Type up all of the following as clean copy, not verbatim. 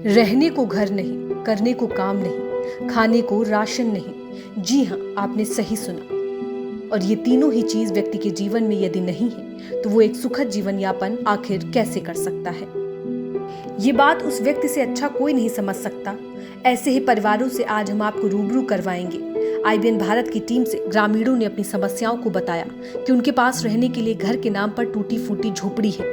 रहने को घर नहीं, करने को काम नहीं, खाने को राशन नहीं। जी हाँ, आपने सही सुना। और ये तीनों ही चीज व्यक्ति के जीवन में यदि नहीं है तो वो एक सुखद जीवन यापन आखिर कैसे कर सकता है। ये बात उस व्यक्ति से अच्छा कोई नहीं समझ सकता। ऐसे ही परिवारों से आज हम आपको रूबरू करवाएंगे। आईबीएन भारत की टीम से ग्रामीणों ने अपनी समस्याओं को बताया कि उनके पास रहने के लिए घर के नाम पर टूटी फूटी झोपड़ी है।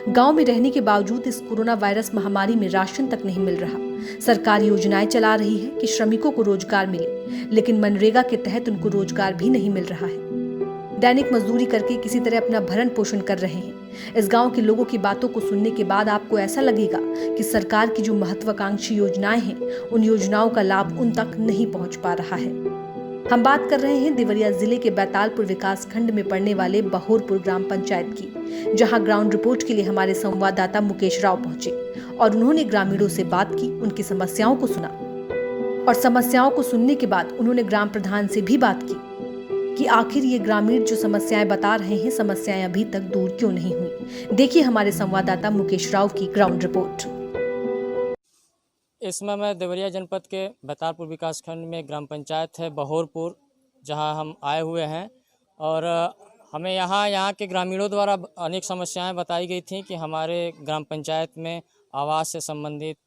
गांव में रहने के बावजूद इस कोरोना वायरस महामारी में राशन तक नहीं मिल रहा। सरकार योजनाएं चला रही है कि श्रमिकों को रोजगार मिले, लेकिन मनरेगा के तहत उनको रोजगार भी नहीं मिल रहा है। दैनिक मजदूरी करके किसी तरह अपना भरण पोषण कर रहे हैं। इस गांव के लोगों की बातों को सुनने के बाद आपको ऐसा लगेगा कि सरकार की जो महत्वाकांक्षी योजनाएं हैं, उन योजनाओं का लाभ उन तक नहीं पहुंच पा रहा है। हम बात कर रहे हैं देवरिया जिले के बैतालपुर विकास खंड में पड़ने वाले बहोरपुर ग्राम पंचायत की, जहां ग्राउंड रिपोर्ट के लिए हमारे संवाददाता मुकेश राव पहुंचे और उन्होंने ग्रामीणों से बात की, उनकी समस्याओं को सुना। और समस्याओं को सुनने के बाद उन्होंने ग्राम प्रधान से भी बात की कि आखिर ये ग्रामीण जो समस्याएं बता रहे हैं, समस्याएं अभी तक दूर क्यों नहीं हुई। देखिए हमारे संवाददाता मुकेश राव की ग्राउंड रिपोर्ट। इस समय मैं देवरिया जनपद के बैतालपुर विकास खंड में ग्राम पंचायत है बहोरपुर, जहां हम आए हुए हैं। और हमें यहाँ के ग्रामीणों द्वारा अनेक समस्याएं बताई गई थी कि हमारे ग्राम पंचायत में आवास से संबंधित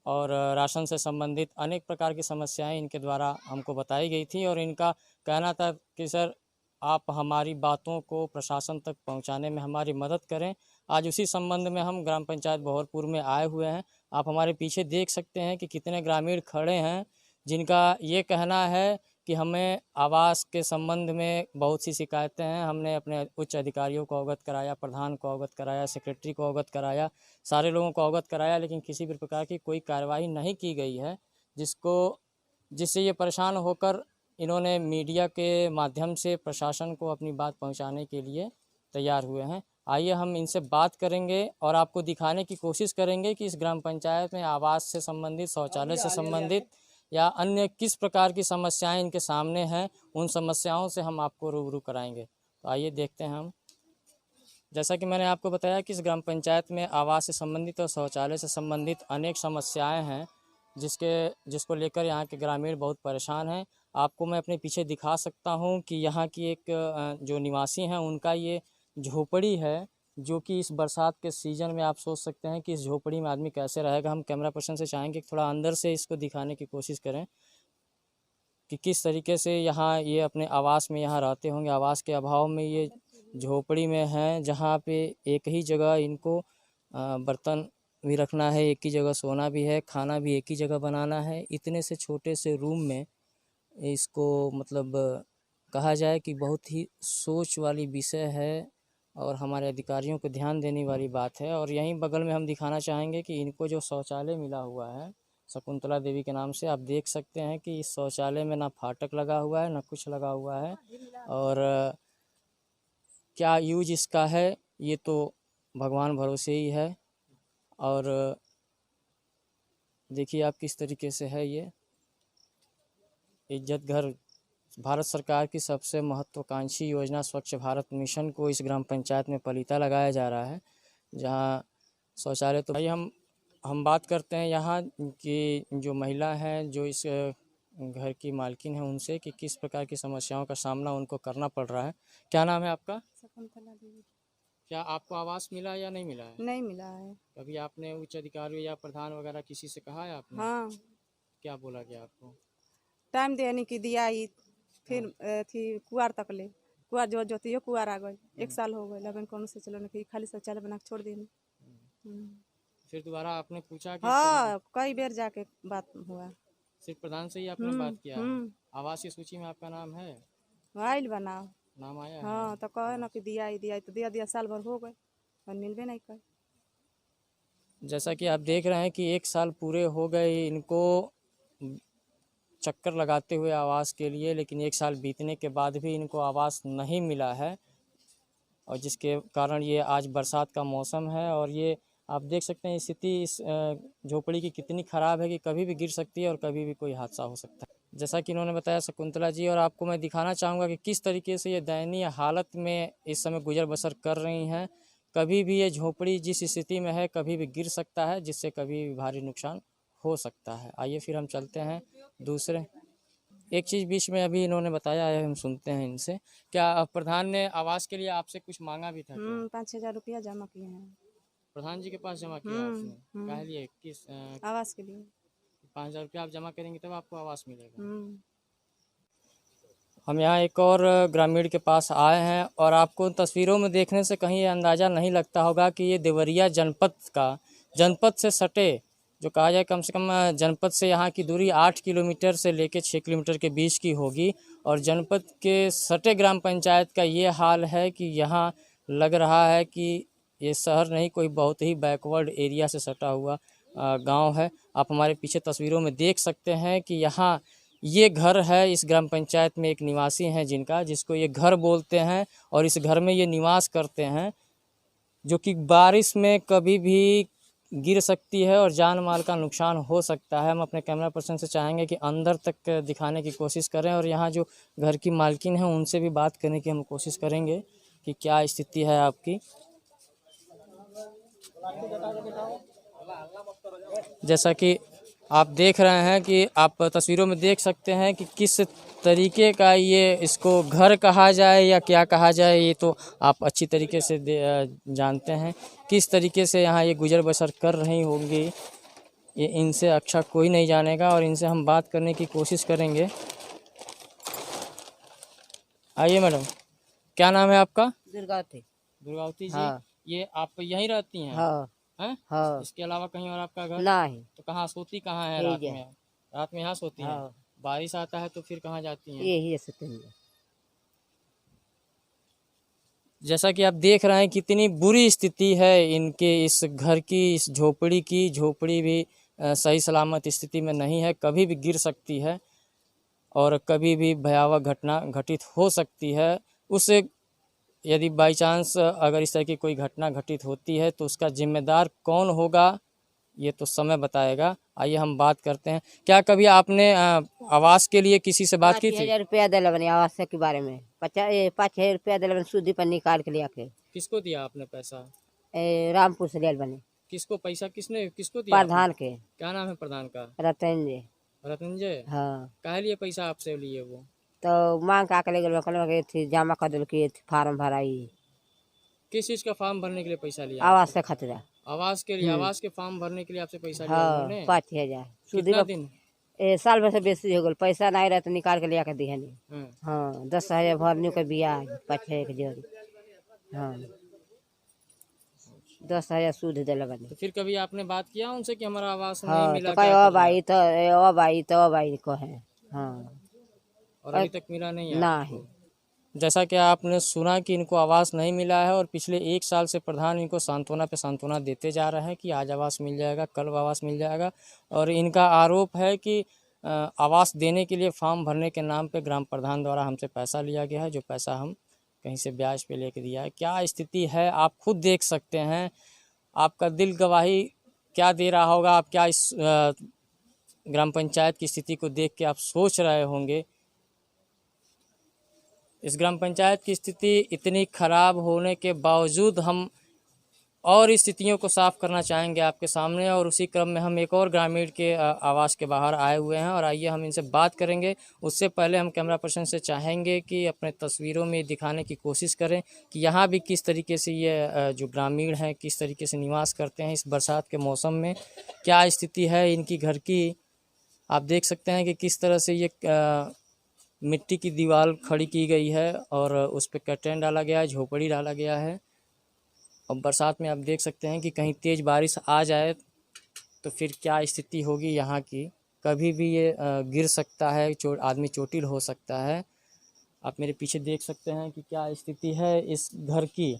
और राशन से संबंधित अनेक प्रकार की समस्याएं इनके द्वारा हमको बताई गई थी। और इनका कहना था कि सर, आप हमारी बातों को प्रशासन तक पहुंचाने में हमारी मदद करें। आज उसी संबंध में हम ग्राम पंचायत बहोरपुर में आए हुए हैं। आप हमारे पीछे देख सकते हैं कि कितने ग्रामीण खड़े हैं, जिनका ये कहना है कि हमें आवास के संबंध में बहुत सी शिकायतें हैं। हमने अपने उच्च अधिकारियों को अवगत कराया, प्रधान को अवगत कराया, सेक्रेटरी को अवगत कराया, सारे लोगों को अवगत कराया, लेकिन किसी भी प्रकार की कोई कार्रवाई नहीं की गई है। जिससे ये परेशान होकर इन्होंने मीडिया के माध्यम से प्रशासन को अपनी बात पहुंचाने के लिए तैयार हुए हैं। आइए हम इनसे बात करेंगे और आपको दिखाने की कोशिश करेंगे कि इस ग्राम पंचायत में आवास से संबंधित, शौचालय से संबंधित या अन्य किस प्रकार की समस्याएं इनके सामने हैं। उन समस्याओं से हम आपको रूबरू कराएंगे। तो आइए देखते हैं हम। जैसा कि मैंने आपको बताया कि इस ग्राम पंचायत में आवास से संबंधित और शौचालय से संबंधित अनेक समस्याएं हैं, जिसको लेकर यहाँ के ग्रामीण बहुत परेशान हैं। आपको मैं अपने पीछे दिखा सकता हूँ कि यहाँ की एक जो निवासी हैं, उनका ये झोपड़ी है, जो कि इस बरसात के सीज़न में आप सोच सकते हैं कि इस झोपड़ी में आदमी कैसे रहेगा। हम कैमरा पर्सन से चाहेंगे कि थोड़ा अंदर से इसको दिखाने की कोशिश करें कि किस तरीके से यहाँ ये अपने आवास में यहाँ रहते होंगे। आवास के अभाव में ये झोपड़ी में हैं, जहाँ पे एक ही जगह इनको बर्तन भी रखना है, एक ही जगह सोना भी है, खाना भी एक ही जगह बनाना है। इतने से छोटे से रूम में इसको मतलब कहा जाए कि बहुत ही सोच वाली विषय है और हमारे अधिकारियों को ध्यान देने वाली बात है। और यहीं बगल में हम दिखाना चाहेंगे कि इनको जो शौचालय मिला हुआ है शकुंतला देवी के नाम से, आप देख सकते हैं कि इस शौचालय में ना फाटक लगा हुआ है, ना कुछ लगा हुआ है। और क्या यूज इसका है, ये तो भगवान भरोसे ही है। और देखिए आप किस तरीके से है ये इज्जत घर। भारत सरकार की सबसे महत्वाकांक्षी योजना स्वच्छ भारत मिशन को इस ग्राम पंचायत में पलीता लगाया जा रहा है, जहाँ शौचालय। तो भाई हम बात करते हैं यहाँ की जो महिला हैं, जो इस घर की मालकिन है, उनसे कि किस प्रकार की समस्याओं का सामना उनको करना पड़ रहा है। क्या नाम है आपका? शकुंतला देवी। क्या आपको आवास मिला या नहीं मिला है? नहीं मिला है। कभी आपने उच्च अधिकारी या प्रधान वगैरह किसी से कहा है आपने? हाँ, क्या बोला गया आपको? टाइम देने की दिया ही, फिर थी कुआर तक ले, कुआर जो जोतियो कुआर आ गए, 1 साल हो गए, लगन कौन से चलो नहीं, खाली शौचालय बना के छोड़ देनी। फिर दोबारा आपने पूछा कि हाँ, कई बेर जाके बात हुआ। सिर्फ प्रधान से ही आपने बात किया है? आवासीय सूची में आपका नाम है? आइल बनाओ, नाम आया है? हाँ, तो कहे ना कि दिया ही दिया, तो दिया साल भर हो गए और मिलबे नहीं कर। जैसा कि आप देख रहे हैं कि 1 साल पूरे हो गए इनको चक्कर लगाते हुए आवास के लिए, लेकिन 1 साल बीतने के बाद भी इनको आवास नहीं मिला है। और जिसके कारण ये आज बरसात का मौसम है और ये आप देख सकते हैं स्थिति इस झोपड़ी की कितनी ख़राब है कि कभी भी गिर सकती है और कभी भी कोई हादसा हो सकता है, जैसा कि इन्होंने बताया शकुंतला जी। और आपको मैं दिखाना चाहूँगा कि किस तरीके से ये दयनीय हालत में इस समय गुजर बसर कर रही हैं, कभी भी ये झोपड़ी जिस स्थिति में है कभी भी गिर सकता है, जिससे कभी भी भारी नुकसान हो सकता है। आइए फिर हम चलते हैं दूसरे। एक चीज़ बीच में अभी इन्होंने बताया है, हम सुनते हैं इनसे। क्या प्रधान ने आवास के लिए आपसे कुछ मांगा भी था क्या? 5,000 रुपया जमा किए हैं। प्रधान जी के पास जमा किया आपने? काहे हम्म, लिए? किस आवास के लिए। 5,000 रुपया आप जमा करेंगे तब आपको आवास मिलेगा। हम्म, हम यहाँ एक और ग्रामीण के पास आए हैं और आपको तस्वीरों में देखने से कहीं ये अंदाज़ा नहीं लगता होगा कि ये देवरिया जनपद से सटे, जो कहा जाए कम से कम जनपद से यहाँ की दूरी 8 किलोमीटर से लेकर 6 किलोमीटर के बीच की होगी। और जनपद के सटे ग्राम पंचायत का ये हाल है कि यहाँ लग रहा है कि ये शहर नहीं, कोई बहुत ही बैकवर्ड एरिया से सटा हुआ गांव है। आप हमारे पीछे तस्वीरों में देख सकते हैं कि यहाँ ये घर है। इस ग्राम पंचायत में एक निवासी हैं जिसको ये घर बोलते हैं और इस घर में ये निवास करते हैं, जो कि बारिश में कभी भी गिर सकती है और जान माल का नुकसान हो सकता है। हम अपने कैमरा पर्सन से चाहेंगे कि अंदर तक दिखाने की कोशिश करें और यहाँ जो घर की मालकिन है उनसे भी बात करने की हम कोशिश करेंगे कि क्या स्थिति है आपकी। जैसा कि आप देख रहे हैं कि आप तस्वीरों में देख सकते हैं कि किस तरीके का ये इसको घर कहा जाए या क्या कहा जाए, ये तो आप अच्छी तरीके से जानते हैं किस तरीके से यहाँ ये गुजर बसर कर रही होंगी। ये इनसे अच्छा कोई नहीं जानेगा और इनसे हम बात करने की कोशिश करेंगे। आइए मैडम, क्या नाम है आपका? दुर्गावती जी। हाँ। ये आप यहीं रहती हैं? हाँ हैं? हाँ इसके अलावा कहीं और आपका घर? नहीं तो कहाँ सोती कहाँ है यही रात है। में? रात में यहाँ सोती हैं? हाँ बारिश आता है तो फिर कहाँ जाती हैं? यही है सत्येंद्र। जैसा कि आप देख रहे हैं कितनी बुरी स्थिति है इनके इस घर की, इस झोपड़ी की। झोपड़ी भी सही सलामत स्थिति में नहीं है, कभी भी गिर सकती है और कभी भी भयावह घटना घटित हो सकती है। उसे यदि बाई चांस अगर इस तरह की कोई घटना घटित होती है तो उसका जिम्मेदार कौन होगा ये तो समय बताएगा। आइए हम बात करते हैं। क्या कभी आपने आवास के लिए किसी से बात की थी? 5,000 रुपया दिल बने आवास के बारे में। 5,000 रुपया दिल बने सूदी पर निकाल के लिया के। किसको दिया आपने पैसा? रामपुर से दिल बने। किसको पैसा किसको दिया आपने? प्रधान के। क्या नाम है प्रधान का? रतन जी। रतनजय। हाँ काहे लिए पैसा आपसे लिए वो? तो मांग का ले गए थी जमा कर दिल की फार्म भराई किस चीज़ का फॉर्म भरने के लिए पैसा लिया? आवास से खतरा। आवास के लिए? आवास के फॉर्म भरने के लिए आपसे पैसा लिया हाँ उन्होंने? 5,000 सूदी कितना पर। दिन? साल भर से बेसी हो गल, पैसा नहीं रहा तो निकाल के लिया के दिया नहीं। हाँ। हाँ 10,000 भरने के बिया 5,000 के जोड़ी। हाँ 10,000 सूद दिल बने। तो फिर कभी आपने बात किया उनसे कि हमारा आवास नहीं हाँ मिला? तो क्या कहीं कर रहे अब आई कहे। हाँ और अभी तक मिला नहीं है नहीं। आपको? जैसा कि आपने सुना कि इनको आवास नहीं मिला है और पिछले 1 साल से प्रधान इनको सांत्वना पे सांत्वना देते जा रहे हैं कि आज आवास मिल जाएगा, कल आवास मिल जाएगा। और इनका आरोप है कि आवास देने के लिए फॉर्म भरने के नाम पे ग्राम प्रधान द्वारा हमसे पैसा लिया गया है, जो पैसा हम कहीं से ब्याज पे लेके दिया है। क्या स्थिति है आप खुद देख सकते हैं। आपका दिल गवाही क्या दे रहा होगा, आप क्या इस ग्राम पंचायत की स्थिति को देख के आप सोच रहे होंगे। इस ग्राम पंचायत की स्थिति इतनी ख़राब होने के बावजूद हम और स्थितियों को साफ करना चाहेंगे आपके सामने, और उसी क्रम में हम एक और ग्रामीण के आवास के बाहर आए हुए हैं और आइए हम इनसे बात करेंगे। उससे पहले हम कैमरा पर्सन से चाहेंगे कि अपने तस्वीरों में दिखाने की कोशिश करें कि यहाँ भी किस तरीके से ये जो ग्रामीण हैं किस तरीके से निवास करते हैं इस बरसात के मौसम में, क्या स्थिति है इनकी घर की। आप देख सकते हैं कि किस तरह से ये मिट्टी की दीवार खड़ी की गई है और उस पर कर्टेन डाला गया है, झोपड़ी डाला गया है। और बरसात में आप देख सकते हैं कि कहीं तेज़ बारिश आ जाए तो फिर क्या स्थिति होगी यहाँ की। कभी भी ये गिर सकता है, आदमी चोटिल हो सकता है। आप मेरे पीछे देख सकते हैं कि क्या स्थिति है इस घर की,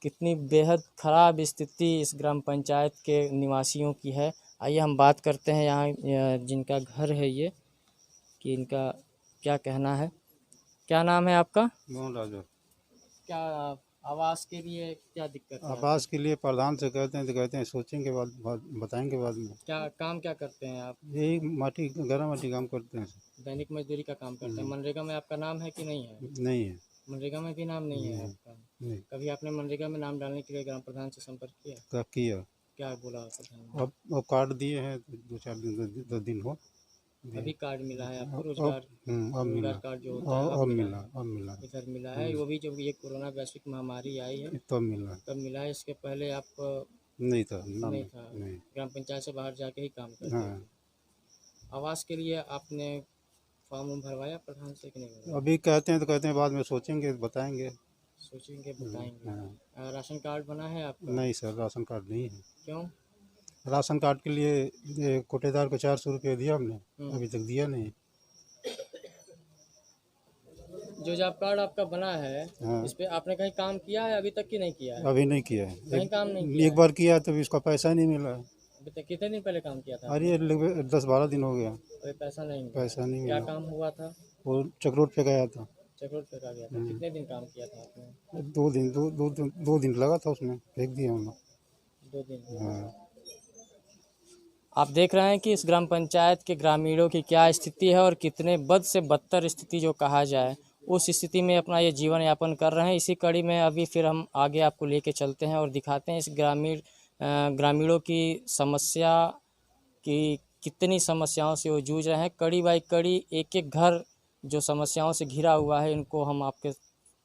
कितनी बेहद ख़राब स्थिति इस ग्राम पंचायत के निवासियों की है। आइए हम बात करते हैं यहाँ जिनका घर है ये, कि इनका क्या कहना है। क्या नाम है आपका? मोहन राजा। क्या आवास के लिए क्या दिक्कत है? आवास के लिए प्रधान से कहते हैं तो कहते हैं सोचेंगे बाद बताएंगे बाद में। क्या काम क्या करते हैं आप? यही माटी गरम माटी काम करते हैं। दैनिक मजदूरी का काम करते हैं। मनरेगा में आपका नाम है कि नहीं है? नहीं है। मनरेगा में भी नाम नहीं है आपका? नहीं कभी आपने मनरेगा में नाम डालने के लिए ग्राम प्रधान से संपर्क किया? क्या किया। क्या बोला प्रधान ने? अब कार्ड दिए हैं 2-4 दिन 10 दिन हो दिए। अभी कार्ड मिला है आपको? अब रोजगार अब मिला। रोजगार कार्ड जो होता है अब अब मिला। अब मिला इधर मिला है? वो भी जब ये कोरोना वैश्विक महामारी आई है तब मिला। तब मिला है। इसके पहले आप नहीं था नाम नहीं था, नहीं। ग्राम पंचायत से बाहर जाके ही काम करते हाँ थे। आवास के लिए आपने फॉर्म भरवाया प्रधान से कि नहीं भरवाया? अभी कहते हैं तो कहते हैं बाद में सोचेंगे बताएंगे। सोचेंगे बताएंगे। हाँ। राशन कार्ड बना है आपका? नहीं सर राशन कार्ड नहीं है। क्यों? राशन कार्ड के लिए ये कोटेदार को 400 रुपये दिया हमने, अभी तक दिया नहीं। जो जॉब कार्ड आपका बना है हाँ। इस पे आपने कहीं काम किया है अभी तक कि नहीं किया है? अभी नहीं किया है। कहीं काम नहीं किया एक बार किया तो इसका पैसा नहीं मिला। अभी तक कितने दिन पहले काम किया था? अरे 10-12 दिन हो गया, अभी पैसा नहीं मिला। पैसा नहीं क्या मिला। काम हुआ था? वो चक्रोट पे गया था। चक्रोट पे का गया था। कितने दिन काम किया था आपने? 2 दिन लगा था उसमें, फेंक दिया हमने। 2 दिन। हाँ। आप देख रहे हैं कि इस ग्राम पंचायत के ग्रामीणों की क्या स्थिति है और कितने बद से बदतर स्थिति जो कहा जाए उस स्थिति में अपना ये जीवन यापन कर रहे हैं। इसी कड़ी में अभी फिर हम आगे आपको लेके चलते हैं और दिखाते हैं इस ग्रामीणों की समस्या की कितनी समस्याओं से वो जूझ रहे हैं। कड़ी बाई कड़ी एक एक घर जो समस्याओं से घिरा हुआ है इनको हम आपके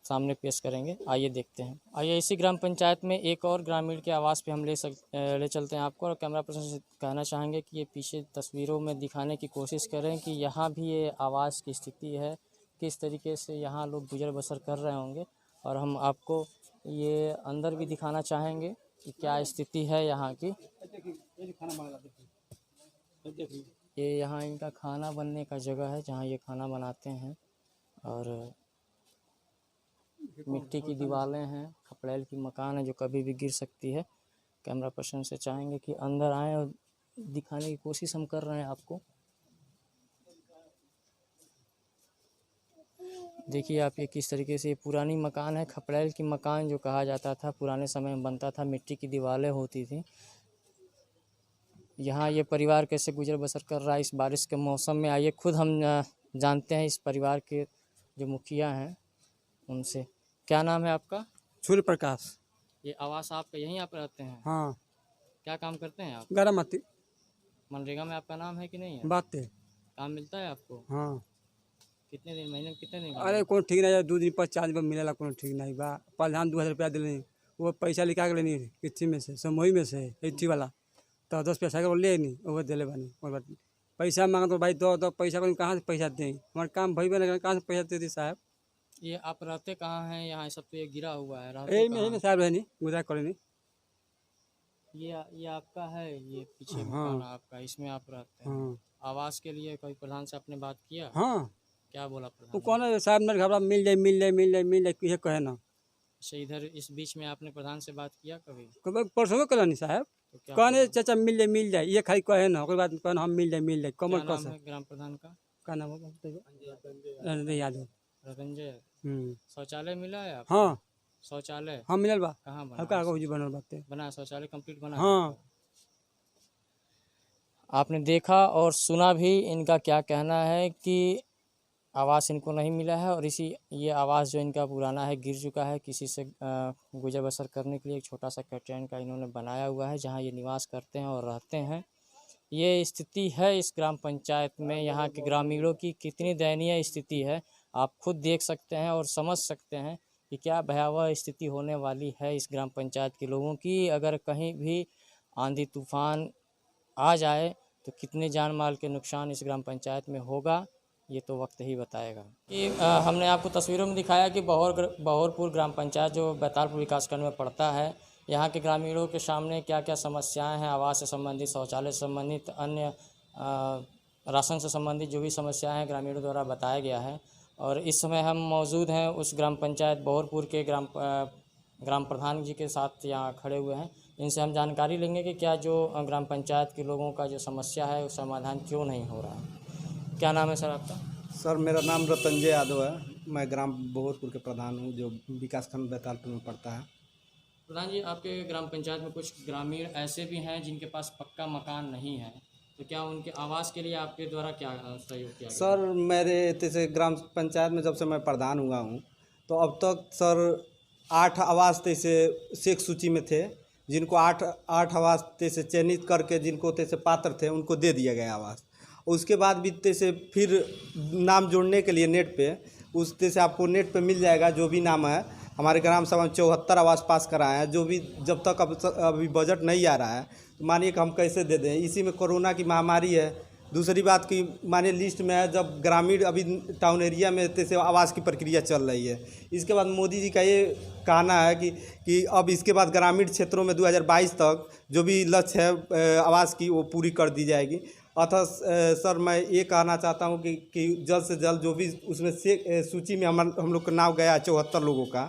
सामने पेश करेंगे। आइए देखते हैं। आइए इसी ग्राम पंचायत में एक और ग्रामीण के आवास पे हम ले चलते हैं आपको और कैमरा पर्सन से कहना चाहेंगे कि ये पीछे तस्वीरों में दिखाने की कोशिश करें कि यहाँ भी ये आवास की स्थिति है, किस तरीके से यहाँ लोग गुजर बसर कर रहे होंगे। और हम आपको ये अंदर भी दिखाना चाहेंगे कि क्या स्थिति है यहाँ की। ये यहाँ इनका खाना बनने का जगह है जहाँ ये खाना बनाते हैं और मिट्टी की दीवारें हैं, खपड़ैल की मकान है जो कभी भी गिर सकती है। कैमरा पर्सन से चाहेंगे कि अंदर आएँ और दिखाने की कोशिश हम कर रहे हैं आपको। देखिए आप ये किस तरीके से ये पुरानी मकान है, खपड़ैल की मकान जो कहा जाता था, पुराने समय में बनता था, मिट्टी की दीवारें होती थी। यहाँ ये परिवार कैसे गुजर बसर कर रहा है इस बारिश के मौसम में। आइए खुद हम जानते हैं इस परिवार के जो मुखिया हैं उनसे। क्या नाम है आपका? सूर्य प्रकाश। ये आवास आपका यहीं आप रहते हैं? हाँ। क्या काम करते हैं आप? गरामती। मनरेगा में आपका नाम है कि नहीं है? बात है। काम मिलता है आपको? हाँ। कितने दिन, महीने में कितने दिन? अरे कौन ठीक नहीं, 2 दिन पर 4 दिन मिलेला, कौन ठीक नहीं बा। प्रधान 2000 रुपया दिले, वो पैसा निकाल के लेनी किसी में से, समूही में से एथी वाला तो 10 पैसा के ले नहीं वो दिले बानी। और बात पैसा मांगा तो भाई दो पैसा को कहाँ से पैसा दें, हमारे काम भाई बने कहाँ से पैसा दे दी साहब। ये आप रहते कहाँ हैं? यहाँ सब तो ये गिरा हुआ है, रहते यही कहाँ में साहब रहनी गुजरा करें। ये आपका है, ये पीछे हाँ। मकान आपका, इसमें आप रहते हैं। हाँ। आवास के लिए कोई प्रधान से आपने बात किया? हाँ। क्या बोला वो प्रधान? कौन है साहब, मेरे घबरा मिल जाए मिल जाए मिल जाए मिल जाए किसे कहे ना। अच्छा, इधर इस बीच में आपने प्रधान से बात किया कभी? कभी परसों कल नहीं साहब, तो क्या कहने बोला? चाचा मिल जाए ये खाली कहे ना, ओकर बाद कहना हम मिल जाए क्या कमर नाम कस है ग्राम प्रधान का? का नाम है यादव। रतंजय। हम्म। शौचालय मिला है आपको? हाँ। शौचालय हाँ मिलल बा। कहाँ बना? हल्का आगे जी बनल बाते। बना शौचालय कंप्लीट बना? हाँ। आपने देखा और सुना भी इनका क्या कहना है कि आवास इनको नहीं मिला है और ये आवास जो इनका पुराना है, गिर चुका है। किसी से गुजर बसर करने के लिए एक छोटा सा कैटरेन का इन्होंने बनाया हुआ है जहां ये निवास करते हैं और रहते हैं। ये स्थिति है इस ग्राम पंचायत में। यहाँ के ग्रामीणों की कितनी दयनीय स्थिति है आप खुद देख सकते हैं और समझ सकते हैं कि क्या भयावह स्थिति होने वाली है इस ग्राम पंचायत के लोगों की। अगर कहीं भी आंधी तूफान आ जाए तो कितने जान माल के नुकसान इस ग्राम पंचायत में होगा ये तो वक्त ही बताएगा। कि हमने आपको तस्वीरों में दिखाया कि बहोरपुर ग्राम पंचायत जो बैतालपुर विकासखंड में पड़ता है, यहाँ के ग्रामीणों के सामने क्या क्या समस्याएं हैं, आवास से संबंधित, शौचालय से संबंधित, अन्य राशन से संबंधित जो भी समस्याएं हैं ग्रामीणों द्वारा बताया गया है। और इस समय हम मौजूद हैं उस ग्राम पंचायत बहोरपुर के ग्राम प्रधान जी के साथ यहाँ खड़े हुए हैं। इनसे हम जानकारी लेंगे कि क्या जो ग्राम पंचायत के लोगों का जो समस्या है उस समाधान क्यों नहीं हो रहा है। क्या नाम है सर आपका? सर मेरा नाम रतंजय यादव है, मैं ग्राम बहोरपुर के प्रधान हूँ जो विकासखंड बैतालपुर में पड़ता है। प्रधान जी, आपके ग्राम पंचायत में कुछ ग्रामीण ऐसे भी हैं जिनके पास पक्का मकान नहीं है, तो क्या उनके आवास के लिए आपके द्वारा क्या सहयोग किया गया? सर मेरे जैसे ग्राम पंचायत में जब से मैं प्रधान हुआ हूँ तो अब तक सर 8 आवास तैसे शेख सूची में थे, जिनको 8 आवास तैसे चयनित करके जिनको तैसे पात्र थे उनको दे दिया गया आवास। उसके बाद भी तैसे फिर नाम जोड़ने के लिए नेट पे उस तैसे आपको नेट पे मिल जाएगा जो भी नाम है। हमारे ग्राम सभा में 74 आवास पास कराए हैं, जो भी जब तक अभी बजट नहीं आ रहा है तो मानिए कि हम कैसे दे दें। इसी में कोरोना की महामारी है। दूसरी बात की मानिए लिस्ट में है, जब ग्रामीण अभी टाउन एरिया में तैसे आवास की प्रक्रिया चल रही है। इसके बाद मोदी जी का ये कहना है कि अब इसके बाद ग्रामीण क्षेत्रों में 2022 तक जो भी लक्ष्य है आवास की वो पूरी कर दी जाएगी। अतः सर मैं ये कहना चाहता हूँ कि जल्द से जल्द जो भी उसमें से सूची में हम लोग का नाम गया 74 लोगों का,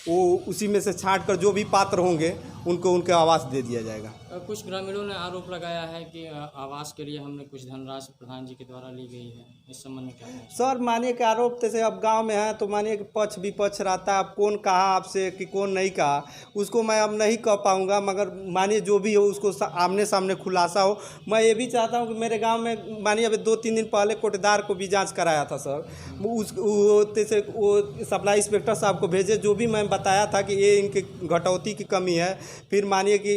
वो उसी में से छांट कर जो भी पात्र होंगे उनको उनके आवास दे दिया जाएगा। कुछ ग्रामीणों ने आरोप लगाया है कि आवास के लिए हमने कुछ धनराशि प्रधान जी के द्वारा ली गई है, इस संबंध में क्या है? सर मानिए कि आरोप जैसे अब गांव में है तो मानिए कि पक्ष विपक्ष रहता है। अब कौन कहा आपसे कि कौन नहीं कहा उसको मैं अब नहीं कह पाऊंगा, मगर मानिए जो भी हो उसको आमने सामने खुलासा हो। मैं ये भी चाहता हूं कि मेरे गांव में मानिए अभी 2-3 दिन पहले कोटेदार को भी जांच कराया था सर। वो सप्लाई इंस्पेक्टर साहब को भेजे, जो भी मैं बताया था कि ये इनके घटौती की कमी है। फिर मानिए कि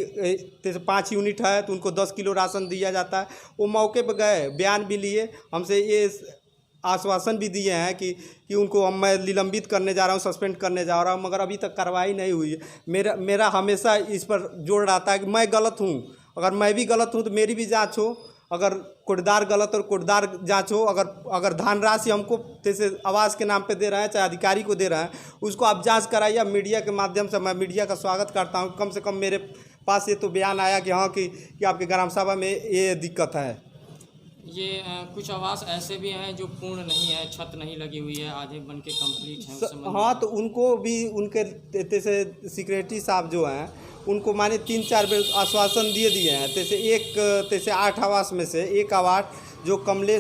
जैसे 5 यूनिट है तो उनको 10 किलो राशन दिया जाता है। वो मौके पर गए, बयान भी लिए, हमसे ये आश्वासन भी दिए हैं कि उनको मैं निलंबित करने जा रहा हूँ, सस्पेंड करने जा रहा हूँ, मगर अभी तक कार्रवाई नहीं हुई है। मेरा हमेशा इस पर जोर रहता है कि मैं गलत हूँ, अगर मैं भी गलत हूँ तो मेरी भी जांच हो। अगर कोटेदार गलत और कोटेदार जांच हो। अगर धनराशि हमको जैसे आवास के नाम पे दे रहे हैं चाहे अधिकारी को दे रहे हैं, उसको आप जांच कराइए। अब मीडिया के माध्यम से मैं मीडिया का स्वागत करता हूँ। कम से कम मेरे पास ये तो बयान आया कि हाँ कि आपके ग्राम सभा में ये दिक्कत है। ये कुछ आवास ऐसे भी हैं जो पूर्ण नहीं है, छत नहीं लगी हुई है, आधे बन के कंप्लीट हैं, उस संबंध में? हाँ, तो उनको भी उनके जैसे सेक्रेटरी साहब जो हैं उनको माने 3-4 बेर आश्वासन दिए हैं। जैसे 8 आवास में से एक आवास जो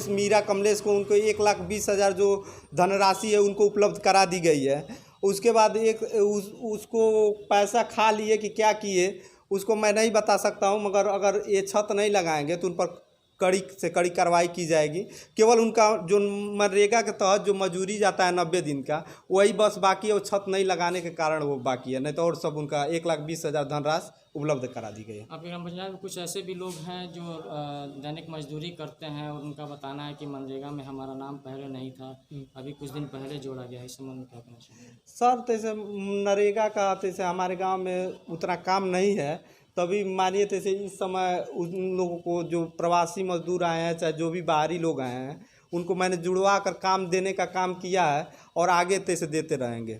मीरा कमलेश को उनको 1,20,000 जो धनराशि है उनको उपलब्ध करा दी गई है। उसके बाद उसको पैसा खा लिए कि क्या किए उसको मैं नहीं बता सकता हूँ, मगर अगर ये छत नहीं लगाएंगे तो उन पर कड़ी से कड़ी कार्रवाई की जाएगी। केवल उनका जो मनरेगा के तहत जो मजूरी जाता है 90 दिन का, वही बस बाकी है। वो छत नहीं लगाने के कारण वो बाकी है, नहीं तो और सब उनका 1,20,000 धनराशि उपलब्ध करा दी गई है। आपके ग्राम पंचायत में कुछ ऐसे भी लोग हैं जो दैनिक मजदूरी करते हैं और उनका बताना है कि मनरेगा में हमारा नाम पहले नहीं था, अभी कुछ दिन पहले जोड़ा गया है, इस संबंध में क्या कहना चाहिए? सर जैसे नरेगा का जैसे हमारे गांव में उतना काम नहीं है, तभी मानिए जैसे इस समय उन लोगों को जो प्रवासी मजदूर आए हैं चाहे जो भी बाहरी लोग आए हैं उनको मैंने जुड़वा कर काम देने का काम किया है और आगे तैसे देते रहेंगे।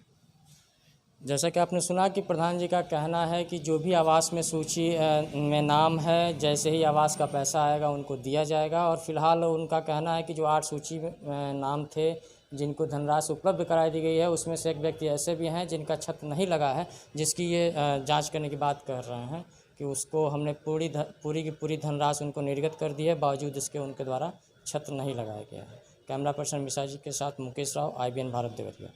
जैसा कि आपने सुना कि प्रधान जी का कहना है कि जो भी आवास में सूची में नाम है, जैसे ही आवास का पैसा आएगा उनको दिया जाएगा। और फिलहाल उनका कहना है कि जो 8 सूची में नाम थे जिनको धनराशि उपलब्ध कराई दी गई है, उसमें से एक व्यक्ति ऐसे भी हैं जिनका छत नहीं लगा है, जिसकी ये जांच करने की बात कर रहे हैं कि उसको हमने पूरी की पूरी धनराशि उनको निर्गत कर दी है, बावजूद इसके उनके द्वारा छत नहीं लगाया गया है। कैमरा पर्सन मिश्रा जी के साथ मुकेश राव, IBN भारत देवरिया।